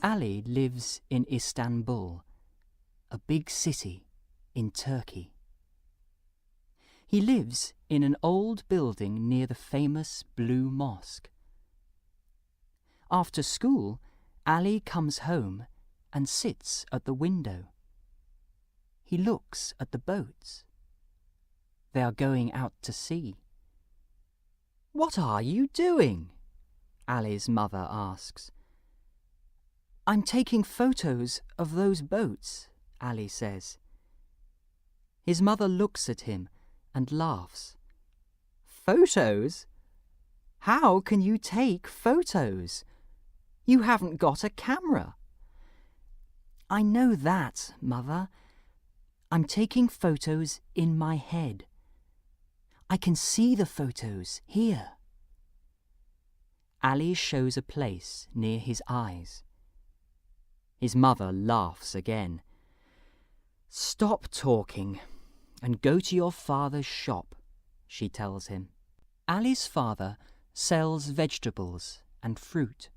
Ali lives in Istanbul, a big city in Turkey. He lives in an old building near the famous Blue Mosque. After school, Ali comes home and sits at the window. He looks at the boats. They are going out to sea. "What are you doing?" Ali's mother asks. "I'm taking photos of those boats," Ali says. His mother looks at him and laughs. "Photos? How can you take photos? You haven't got a camera." "I know that, Mother. I'm taking photos in my head. I can see the photos here." Ali shows a place near his eyes. His mother laughs again. "Stop talking and go to your father's shop," she tells him. Ali's father sells vegetables and fruit.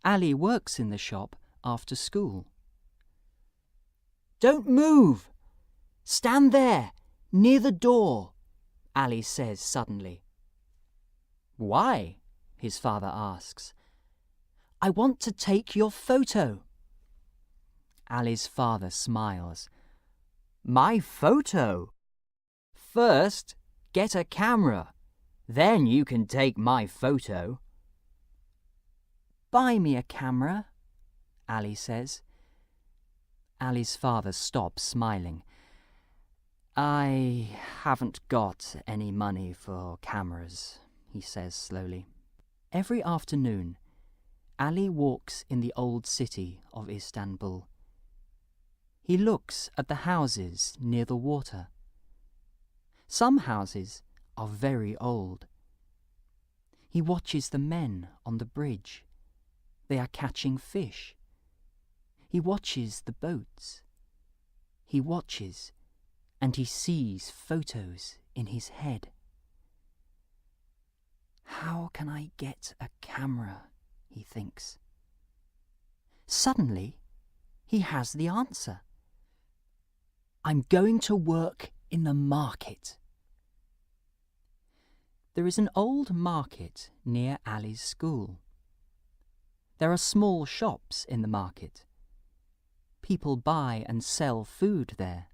Ali works in the shop after school. "Don't move! Stand there, near the door," Ali says suddenly. "Why?" his father asks. "I want to take your photo." Ali's father smiles. "My photo? First, get a camera. Then you can take my photo." "Buy me a camera," Ali says. Ali's father stops smiling. "I haven't got any money for cameras," he says slowly. Every afternoon, Ali walks in the old city of Istanbul. He looks at the houses near the water. Some houses are very old. He watches the men on the bridge. They are catching fish. He watches the boats. He watches, and he sees photos in his head. "How can I get a camera?" he thinks. Suddenly, he has the answer. "I'm going to work in the market." There is an old market near Ali's school. There are small shops in the market. People buy and sell food there.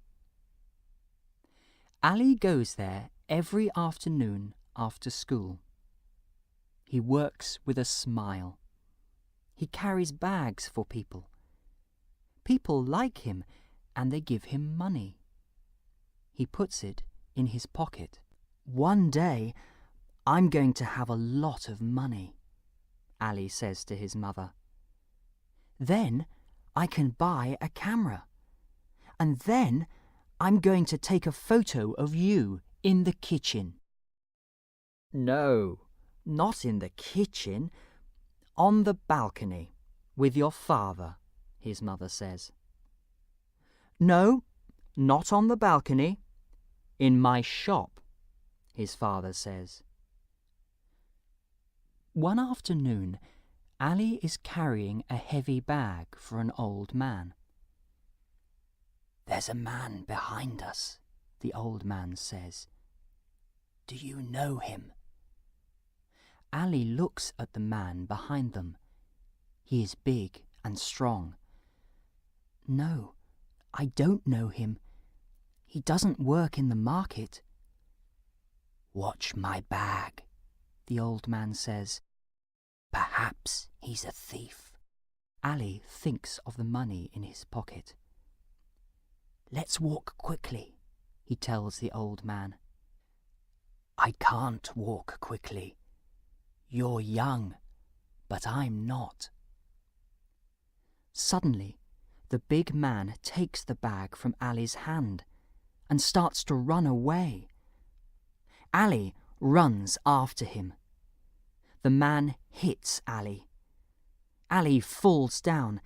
Ali goes there every afternoon after school. He works with a smile. He carries bags for people. People like him and they give him money. He puts it in his pocket. "One day, I'm going to have a lot of money," Ali says to his mother. "Then I can buy a camera. And then I'm going to take a photo of you in the kitchen." "No, not in the kitchen. On the balcony, with your father," his mother says. "No, not on the balcony. In my shop," his father says. One afternoon, Ali is carrying a heavy bag for an old man. "There's a man behind us," the old man says. "Do you know him?" Ali looks at the man behind them. He is big and strong. "No, I don't know him. He doesn't work in the market." "Watch my bag," the old man says. "Perhaps he's a thief." Ali thinks of the money in his pocket. "Let's walk quickly," he tells the old man. "I can't walk quickly. You're young, but I'm not." Suddenly, the big man takes the bag from Ali's hand and starts to run away. Ali runs after him. The man hits Ali. Ali falls down,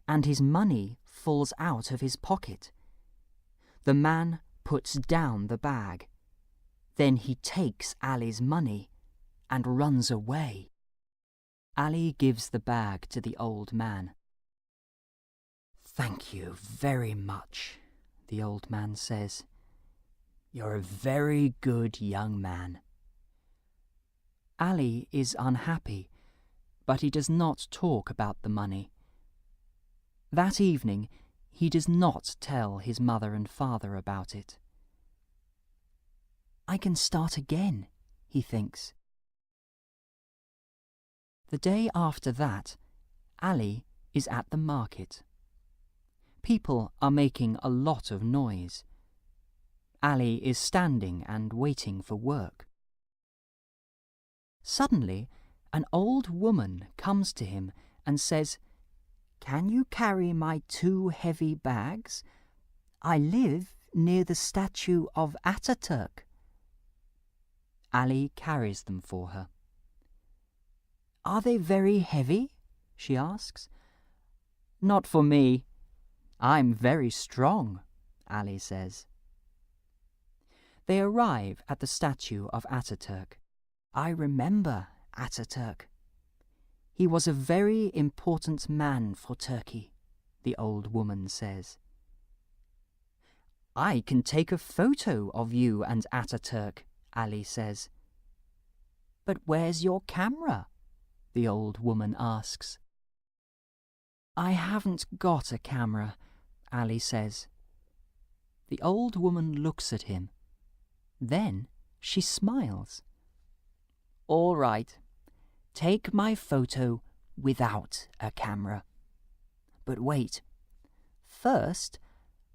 and his money falls out of his pocket. The man puts down the bag. Then he takes Ali's money and runs away. Ali gives the bag to the old man. "Thank you very much," the old man says. "You're a very good young man." Ali is unhappy, but he does not talk about the money. That evening, he does not tell his mother and father about it. "I can start again," he thinks. The day after that, Ali is at the market. People are making a lot of noise. Ali is standing and waiting for work. Suddenly, an old woman comes to him and says, "Can you carry my 2 heavy bags? I live near the statue of Ataturk." Ali carries them for her. "Are they very heavy?" she asks. "Not for me. I'm very strong," Ali says. They arrive at the statue of Ataturk. "I remember Ataturk. He was a very important man for Turkey," the old woman says. "I can take a photo of you and Ataturk," Ali says. "But where's your camera?" the old woman asks. "I haven't got a camera," Ali says. The old woman looks at him. Then she smiles. "All right, take my photo without a camera. But wait, first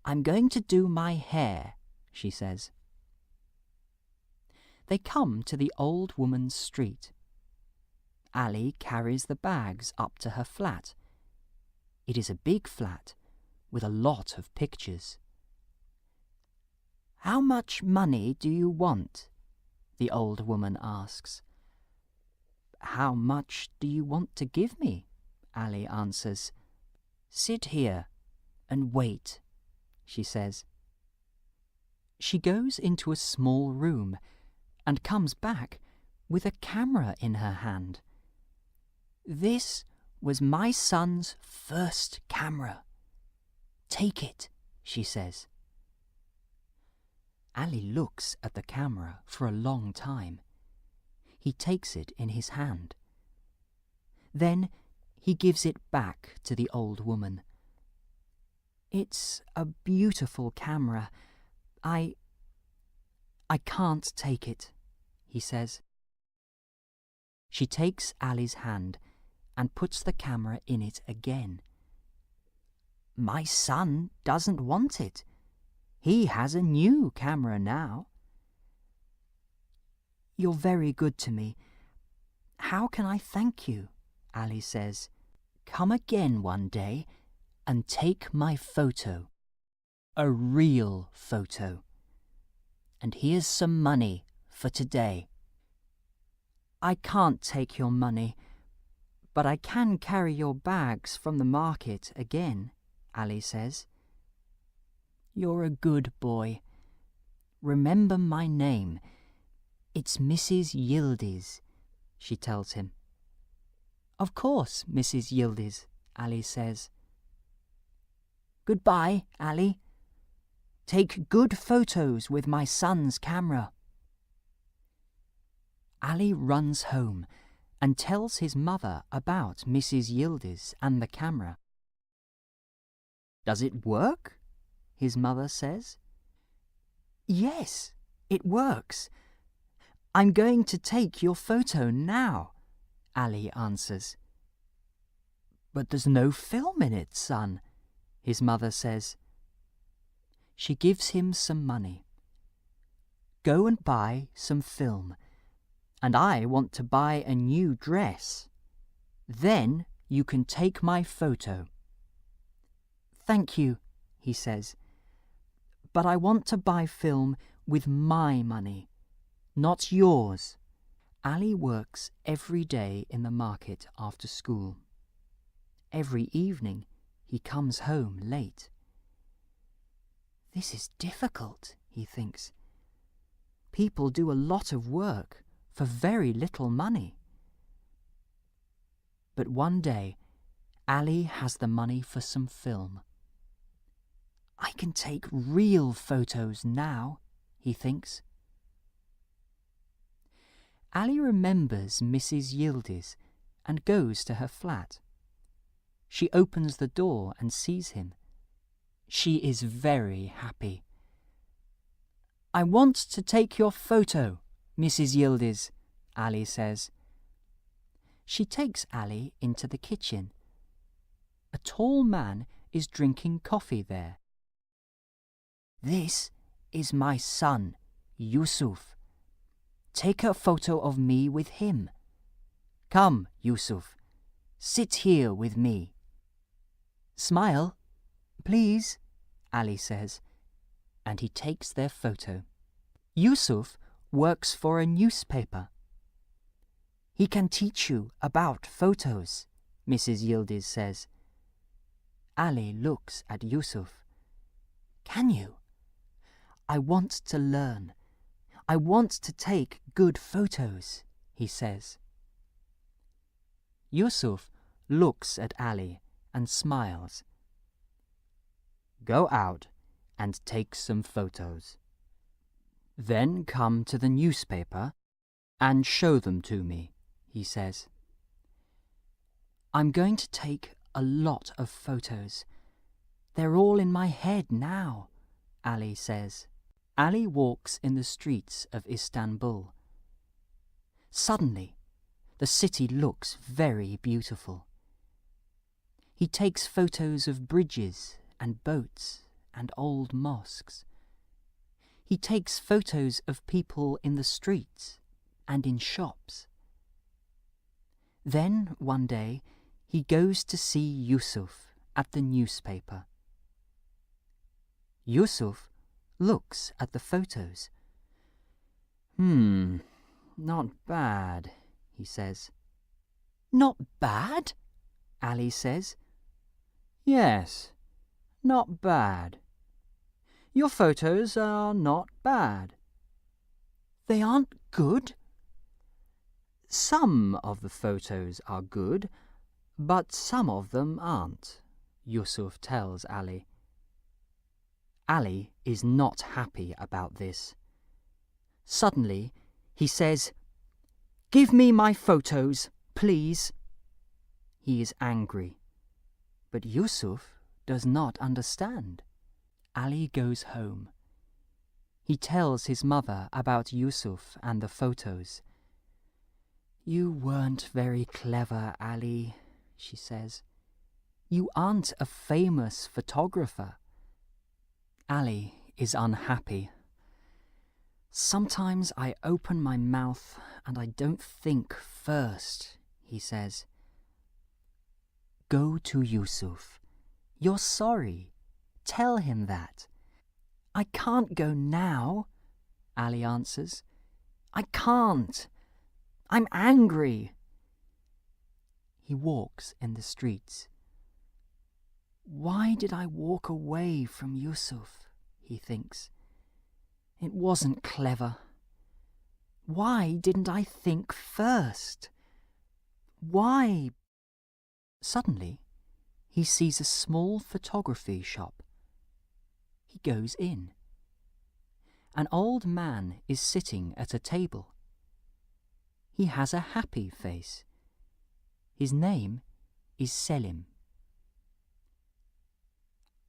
I'm going to do my hair," she says. They come to the old woman's street. Ali carries the bags up to her flat. It is a big flat with a lot of pictures. "How much money do you want?" the old woman asks. "How much do you want to give me?" Ali answers. "Sit here and wait," she says. She goes into a small room and comes back with a camera in her hand. "This was my son's first camera. Take it," she says. Ali looks at the camera for a long time. He takes it in his hand. Then he gives it back to the old woman. "It's a beautiful camera. I can't take it," he says. She takes Ali's hand and puts the camera in it again. "My son doesn't want it. He has a new camera now." "You're very good to me. How can I thank you?" Ali says. "Come again one day and take my photo. A real photo. And here's some money for today." "I can't take your money, but I can carry your bags from the market again," Ali says. "You're a good boy. Remember my name. It's Mrs. Yildiz," she tells him. "Of course, Mrs. Yildiz," Ali says. "Goodbye, Ali. Take good photos with my son's camera." Ali runs home and tells his mother about Mrs. Yildiz and the camera. "Does it work?" his mother says. "Yes, it works. I'm going to take your photo now," Ali answers. "But there's no film in it, son," his mother says. She gives him some money. "Go and buy some film, and I want to buy a new dress. Then you can take my photo." "Thank you," he says. But I want to buy film with my money, not yours. Ali works every day in the market after school. Every evening he comes home late. This is difficult, he thinks. People do a lot of work for very little money. But one day, Ali has the money for some film. I can take real photos now, he thinks. Ali remembers Mrs. Yildiz and goes to her flat. She opens the door and sees him. She is very happy. I want to take your photo, Mrs. Yildiz, Ali says. She takes Ali into the kitchen. A tall man is drinking coffee there. This is my son, Yusuf. Take a photo of me with him. Come, Yusuf, sit here with me. Smile, please, Ali says, and he takes their photo. Yusuf works for a newspaper. He can teach you about photos, Mrs. Yildiz says. Ali looks at Yusuf. Can you? I want to learn. I want to take good photos, he says. Yusuf looks at Ali and smiles. Go out and take some photos. Then come to the newspaper and show them to me, he says. I'm going to take a lot of photos. They're all in my head now, Ali says. Ali walks in the streets of Istanbul. Suddenly, the city looks very beautiful. He takes photos of bridges and boats and old mosques. He takes photos of people in the streets and in shops. Then, one day, he goes to see Yusuf at the newspaper. Yusuf looks at the photos. Not bad, he says. Not bad? Ali says. Yes, not bad. Your photos are not bad. They aren't good? Some of the photos are good, but some of them aren't, Yusuf tells Ali. Ali is not happy about this. Suddenly, he says, "Give me my photos, please." He is angry, but Yusuf does not understand. Ali goes home. He tells his mother about Yusuf and the photos. You weren't very clever, Ali, she says. You aren't a famous photographer. Ali is unhappy. Sometimes I open my mouth and I don't think first, he says. Go to Yusuf. You're sorry. Tell him that. I can't go now, Ali answers. I can't. I'm angry. He walks in the streets. Why did I walk away from Yusuf? He thinks. It wasn't clever. Why didn't I think first? Why? Suddenly, he sees a small photography shop. He goes in. An old man is sitting at a table. He has a happy face. His name is Selim.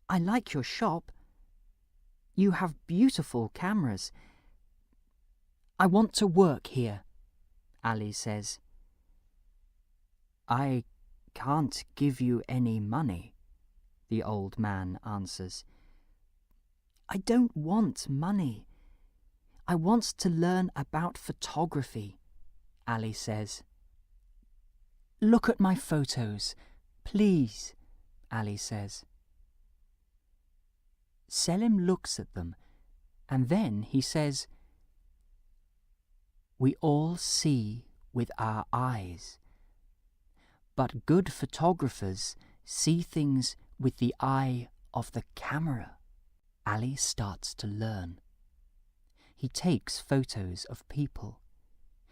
I like your shop. You have beautiful cameras. I want to work here, Ali says. I can't give you any money, the old man answers. I don't want money. I want to learn about photography, Ali says. Look at my photos, please, Ali says. Selim looks at them, and then he says, "We all see with our eyes, but good photographers see things with the eye of the camera." Ali starts to learn. He takes photos of people.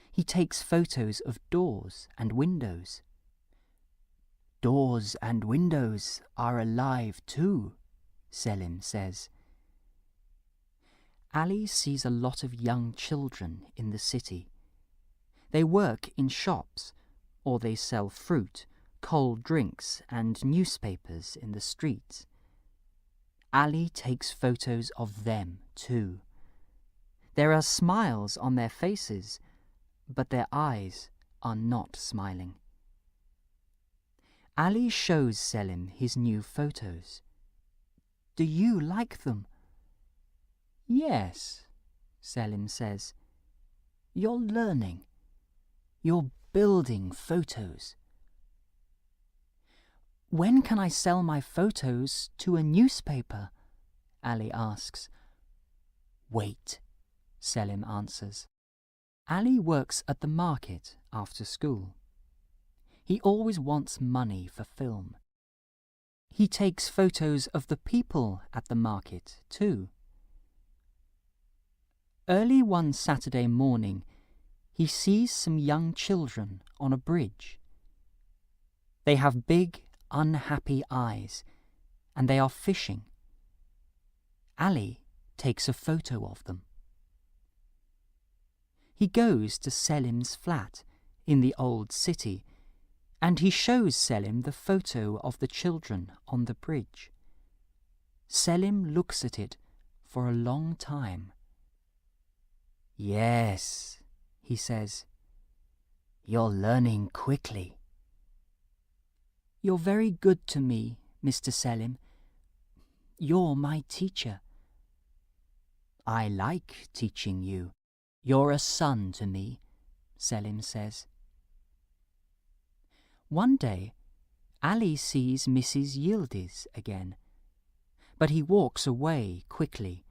He takes photos of doors and windows. "Doors and windows are alive too," Selim says. Ali sees a lot of young children in the city. They work in shops, or they sell fruit, cold drinks, and newspapers in the streets. Ali takes photos of them too. There are smiles on their faces, but their eyes are not smiling. Ali shows Selim his new photos. "Do you like them?" "Yes," Selim says. "You're learning. You're building photos." "When can I sell my photos to a newspaper?" Ali asks. "Wait," Selim answers. Ali works at the market after school. He always wants money for film. He takes photos of the people at the market too. Early one Saturday morning, he sees some young children on a bridge. They have big, unhappy eyes, and they are fishing. Ali takes a photo of them. He goes to Selim's flat in the old city, and he shows Selim the photo of the children on the bridge. Selim looks at it for a long time. "Yes," he says, "you're learning quickly." "You're very good to me, Mr. Selim. You're my teacher." "I like teaching you. You're a son to me," Selim says. One day, Ali sees Mrs. Yildiz again, but he walks away quickly.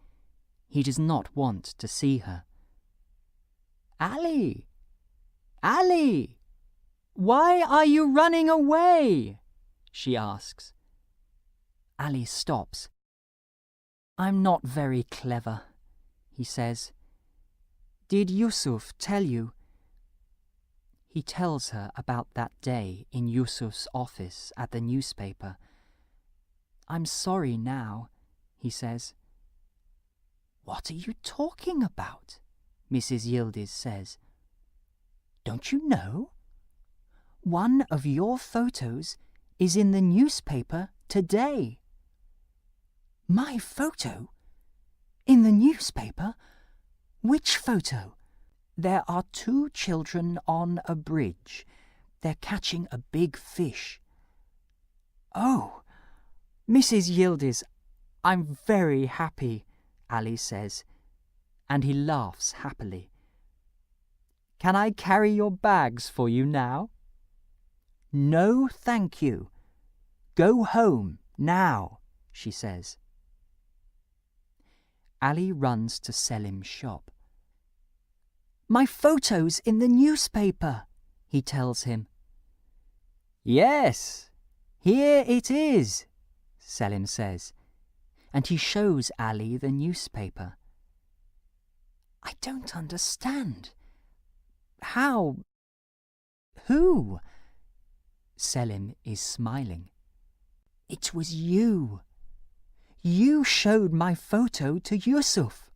He does not want to see her. "Ali! Ali! Why are you running away?" she asks. Ali stops. "I'm not very clever," he says. "Did Yusuf tell you?" He tells her about that day in Yusuf's office at the newspaper. "I'm sorry now," he says. "What are you talking about?" Mrs. Yildiz says. "Don't you know? One of your photos is in the newspaper today." "My photo? In the newspaper? Which photo?" "There are 2 children on a bridge. They're catching a big fish." "Oh, Mrs. Yildiz, I'm very happy," Ali says, and he laughs happily. "Can I carry your bags for you now?" "No, thank you. Go home now," she says. Ali runs to Selim's shop. "My photo's in the newspaper," he tells him. "Yes, here it is," Selim says, and he shows Ali the newspaper. "I don't understand. How? Who?" Selim is smiling. "It was you. You showed my photo to Yusuf."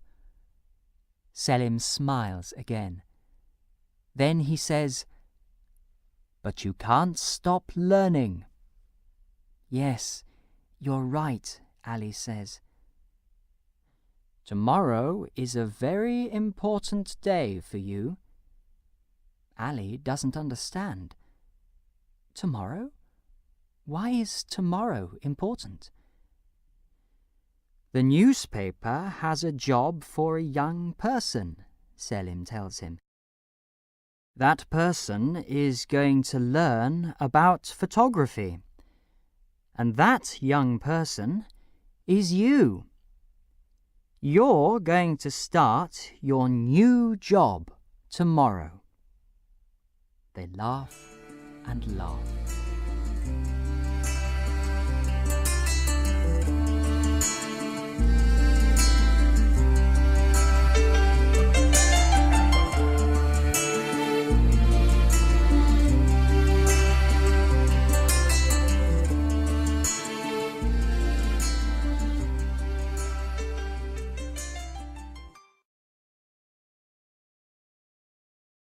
Selim smiles again. Then he says, "But you can't stop learning." "Yes, you're right," Ali says. "Tomorrow is a very important day for you." Ali doesn't understand. "Tomorrow? Why is tomorrow important?" "The newspaper has a job for a young person," Selim tells him. "That person is going to learn about photography. And that young person is you." You're going to start your new job tomorrow. They laugh and laugh.